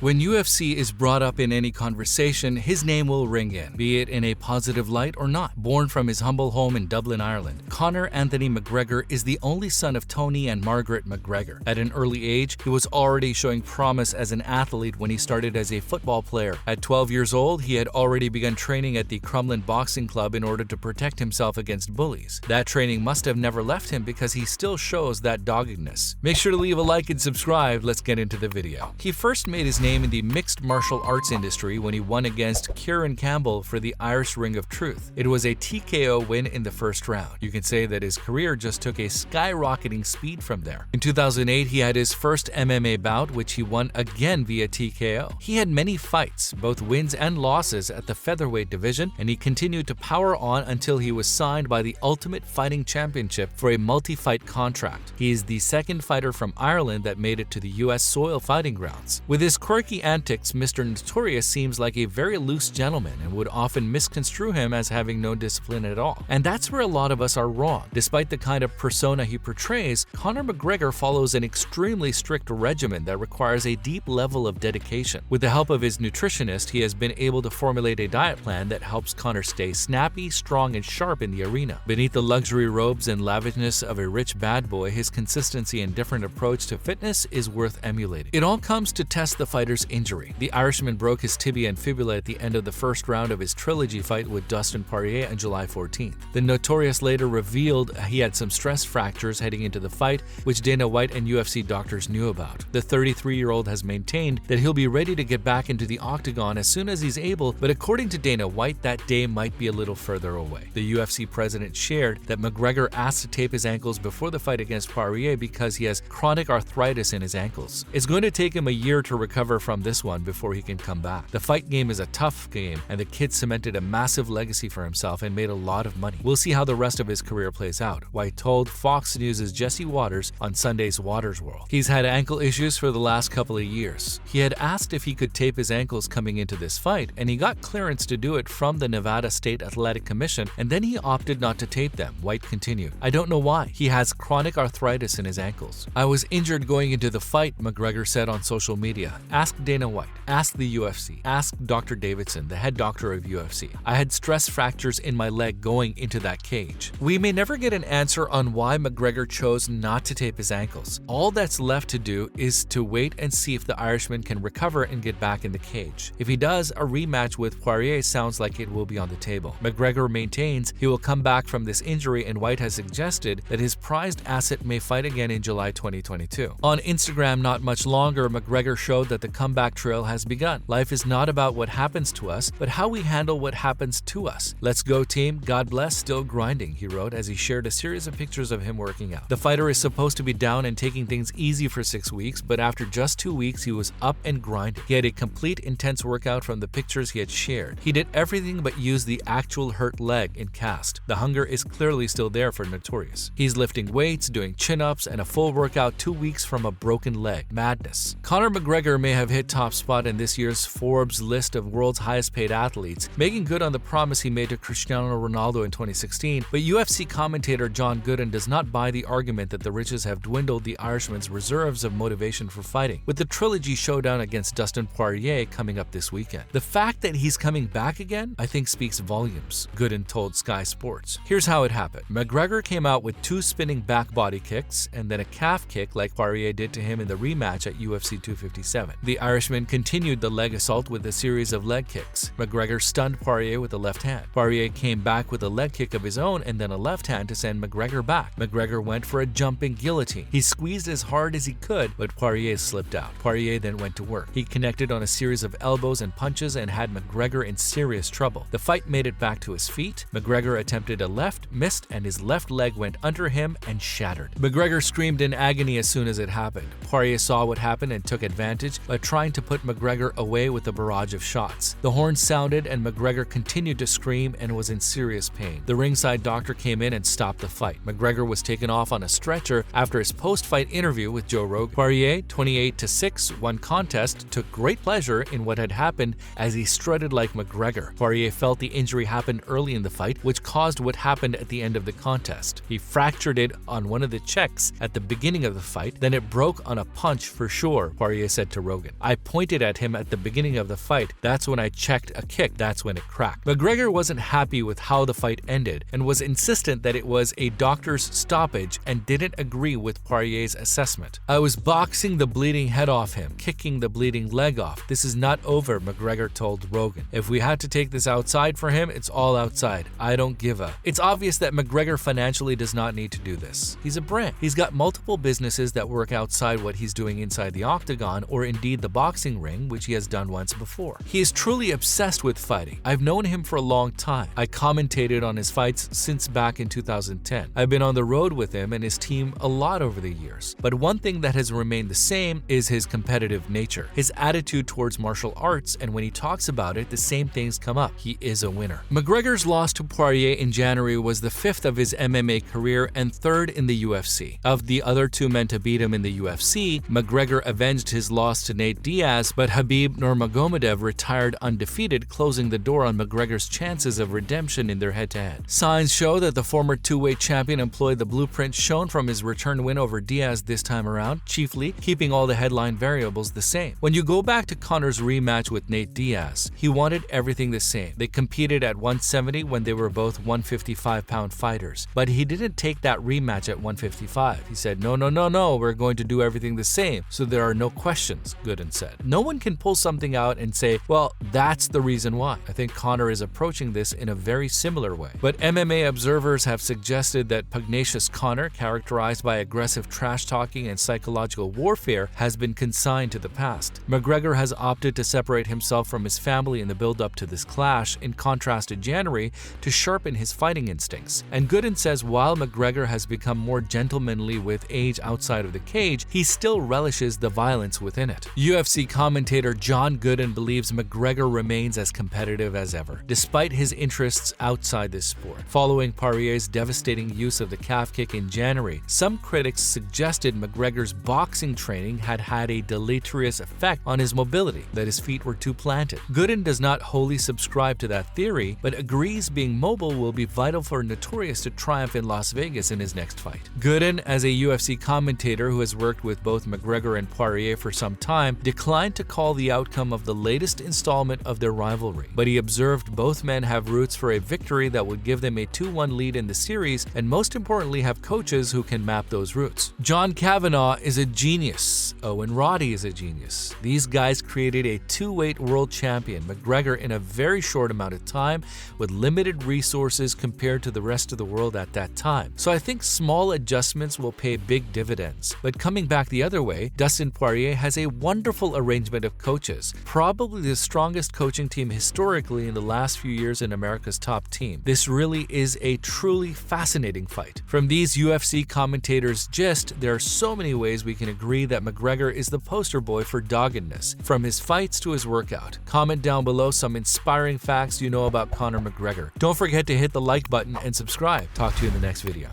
When UFC is brought up in any conversation, his name will ring in, be it in a positive light or not. Born from his humble home in Dublin, Ireland, Conor Anthony McGregor is the only son of Tony and Margaret McGregor. At an early age, he was already showing promise as an athlete when he started as a football player. At 12 years old, he had already begun training at the Crumlin Boxing Club in order to protect himself against bullies. That training must have never left him because he still shows that doggedness. Make sure to leave a like and subscribe. Let's get into the video. He first made his name in the mixed martial arts industry when he won against Kieran Campbell for the Irish Ring of Truth. It was a TKO win in the first round. You can say that his career just took a skyrocketing speed from there. In 2008, he had his first MMA bout, which he won again via TKO. He had many fights, both wins and losses at the featherweight division, and he continued to power on until he was signed by the Ultimate Fighting Championship for a multi-fight contract. He is the second fighter from Ireland that made it to the US soil fighting grounds. With his quirky antics, Mr. Notorious seems like a very loose gentleman and would often misconstrue him as having no discipline at all. And that's where a lot of us are wrong. Despite the kind of persona he portrays, Conor McGregor follows an extremely strict regimen that requires a deep level of dedication. With the help of his nutritionist, he has been able to formulate a diet plan that helps Conor stay snappy, strong, and sharp in the arena. Beneath the luxury robes and lavishness of a rich bad boy, his consistency and different approach to fitness is worth emulating. It all comes to test the fighter's injury. The Irishman broke his tibia and fibula at the end of the first round of his trilogy fight with Dustin Poirier on July 14th. The Notorious later revealed he had some stress fractures heading into the fight, which Dana White and UFC doctors knew about. The 33-year-old has maintained that he'll be ready to get back into the octagon as soon as he's able, but according to Dana White, that day might be a little further away. The UFC president shared that McGregor asked to tape his ankles before the fight against Poirier because he has chronic arthritis in his ankles. It's going to take him a year to recover from this one before he can come back. The fight game is a tough game, and the kid cemented a massive legacy for himself and made a lot of money. We'll see how the rest of his career plays out, White told Fox News' Jesse Waters on Sunday's Waters World. He's had ankle issues for the last couple of years. He had asked if he could tape his ankles coming into this fight, and he got clearance to do it from the Nevada State Athletic Commission, and then he opted not to tape them. White continued, "I don't know why. He has chronic arthritis in his ankles. I was injured going into the fight," McGregor said on social media. Ask Dana White. Ask the UFC. Ask Dr. Davidson, the head doctor of UFC. I had stress fractures in my leg going into that cage. We may never get an answer on why McGregor chose not to tape his ankles. All that's left to do is to wait and see if the Irishman can recover and get back in the cage. If he does, a rematch with Poirier sounds like it will be on the table. McGregor maintains he will come back from this injury, and White has suggested that his prized asset may fight again in July 2022. On Instagram not much longer, McGregor showed that the comeback trail has begun. Life is not about what happens to us, but how we handle what happens to us. Let's go team, God bless, still grinding, he wrote as he shared a series of pictures of him working out. The fighter is supposed to be down and taking things easy for 6 weeks, but after just 2 weeks, he was up and grinding. He had a complete intense workout from the pictures he had shared. He did everything but use the actual hurt leg in cast. The hunger is clearly still there for Notorious. He's lifting weights, doing chin-ups, and a full workout 2 weeks from a broken leg. Madness. Conor McGregor may have hit top spot in this year's Forbes list of world's highest paid athletes, making good on the promise he made to Cristiano Ronaldo in 2016, but UFC commentator John Gooden does not buy the argument that the riches have dwindled the Irishman's reserves of motivation for fighting, with the trilogy showdown against Dustin Poirier coming up this weekend. The fact that he's coming back again, I think, speaks volumes, Gooden told Sky Sports. Here's how it happened. McGregor came out with 2 spinning back body kicks and then a calf kick like Poirier did to him in the rematch at UFC 257. The Irishman continued the leg assault with a series of leg kicks. McGregor stunned Poirier with a left hand. Poirier came back with a leg kick of his own and then a left hand to send McGregor back. McGregor went for a jumping guillotine. He squeezed as hard as he could, but Poirier slipped out. Poirier then went to work. He connected on a series of elbows and punches and had McGregor in serious trouble. The fight made it back to his feet. McGregor attempted a left, missed, and his left leg went under him and shattered. McGregor screamed in agony as soon as it happened. Poirier saw what happened and took advantage by trying to put McGregor away with a barrage of shots. The horn sounded and McGregor continued to scream and was in serious pain. The ringside doctor came in and stopped the fight. McGregor was taken off on a stretcher after his post-fight interview with Joe Rogan. Poirier, 28-6, won contest, took great pleasure in what had happened as he strutted like McGregor. Poirier felt the injury happened early in the fight, which caused what happened at the end of the contest. He fractured it on one of the checks at the beginning of the fight, then it broke on a punch for sure, Poirier said to Rogan. Rogan. I pointed at him at the beginning of the fight. That's when I checked a kick. That's when it cracked. McGregor wasn't happy with how the fight ended and was insistent that it was a doctor's stoppage and didn't agree with Poirier's assessment. I was boxing the bleeding head off him, kicking the bleeding leg off. This is not over, McGregor told Rogan. If we had to take this outside for him, it's all outside. I don't give a. It's obvious that McGregor financially does not need to do this. He's a brand. He's got multiple businesses that work outside what he's doing inside the octagon or indeed the boxing ring, which he has done once before. He is truly obsessed with fighting. I've known him for a long time. I commentated on his fights since back in 2010. I've been on the road with him and his team a lot over the years. But one thing that has remained the same is his competitive nature, his attitude towards martial arts, and when he talks about it, the same things come up. He is a winner. McGregor's loss to Poirier in January was the 5th of his MMA career and 3rd in the UFC. Of the other 2 men to beat him in the UFC, McGregor avenged his loss to Nate Diaz, but Khabib Nurmagomedov retired undefeated, closing the door on McGregor's chances of redemption in their head-to-head. Signs show that the former two-weight champion employed the blueprint shown from his return win over Diaz this time around, chiefly keeping all the headline variables the same. When you go back to Conor's rematch with Nate Diaz, he wanted everything the same. They competed at 170 when they were both 155-pound fighters, but he didn't take that rematch at 155. He said, no, we're going to do everything the same, so there are no questions, Gooden said. No one can pull something out and say, well, that's the reason why. I think Conor is approaching this in a very similar way. But MMA observers have suggested that pugnacious Conor, characterized by aggressive trash-talking and psychological warfare, has been consigned to the past. McGregor has opted to separate himself from his family in the build-up to this clash, in contrast to January, to sharpen his fighting instincts. And Gooden says while McGregor has become more gentlemanly with age outside of the cage, he still relishes the violence within it. UFC commentator John Gooden believes McGregor remains as competitive as ever, despite his interests outside this sport. Following Poirier's devastating use of the calf kick in January, some critics suggested McGregor's boxing training had had a deleterious effect on his mobility, that his feet were too planted. Gooden does not wholly subscribe to that theory, but agrees being mobile will be vital for Notorious to triumph in Las Vegas in his next fight. Gooden, as a UFC commentator who has worked with both McGregor and Poirier for some time, declined to call the outcome of the latest installment of their rivalry, but he observed both men have roots for a victory that would give them a 2-1 lead in the series, and most importantly have coaches who can map those roots. John Kavanagh is a genius. Owen Roddy is a genius. These guys created a 2-weight world champion, McGregor, in a very short amount of time with limited resources compared to the rest of the world at that time. So I think small adjustments will pay big dividends. But coming back the other way, Dustin Poirier has a wonderful arrangement of coaches, probably the strongest coaching team historically in the last few years in America's top team. This really is a truly fascinating fight. From these UFC commentators' gist, there are so many ways we can agree that McGregor is the poster boy for doggedness, from his fights to his workout. Comment down below some inspiring facts you know about Conor McGregor. Don't forget to hit the like button and subscribe. Talk to you in the next video.